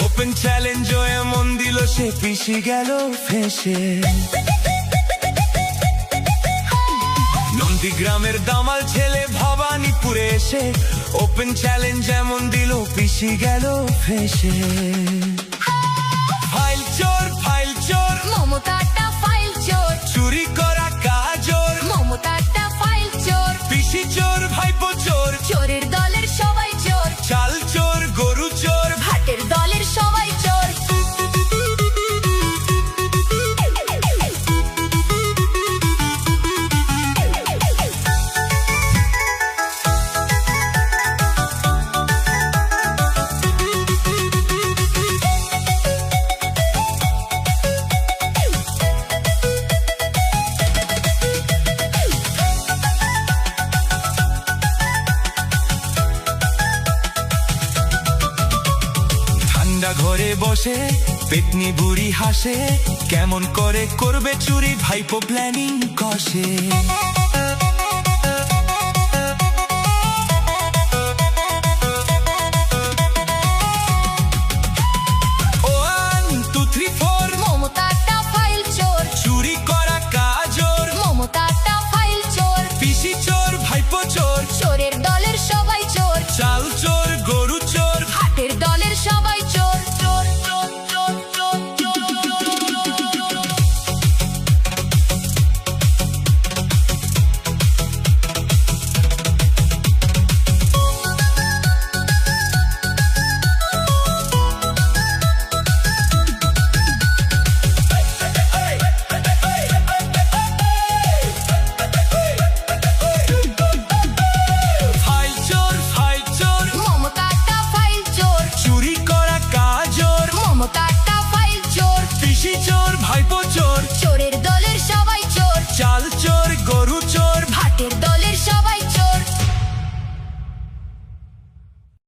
Open challenge এমন দিল সে পিছি গেল ফেসে। নন্দীগ্রামের দামাল ছেলে ভবানীপুরে এসে ওপেন চ্যালেঞ্জ এমন দিল পিছি গেল ফেসে। ফাইল চোর মমতাটা ফাইল চোর, চুরি করা কাজর মমতাটা ফাইল চোর, পিসি চোর ভাইপো চোর, চোরের দলের সবাই চোর, চাল চোর গরু চোর, ভাটের দলের সবাই চোর। ঘরে বসে পেতনি বুড়ি হাসে, কেমন করে করবে চুরি ভাইপো প্ল্যানিং কষে। মমতাটা ফাইল চোর, চুরি করা কাজর মমতাটা ফাইল চোর, পিসি চোর ভাইপো চোর, চোরের দলের সবাই চোর, চাল চোর গরু চোর, ভাটের দলের সবাই চোর। মমতাটা ফাইল চোর, চুরি করা কাজর মমতাটা ফাইল চোর, পিসি চোর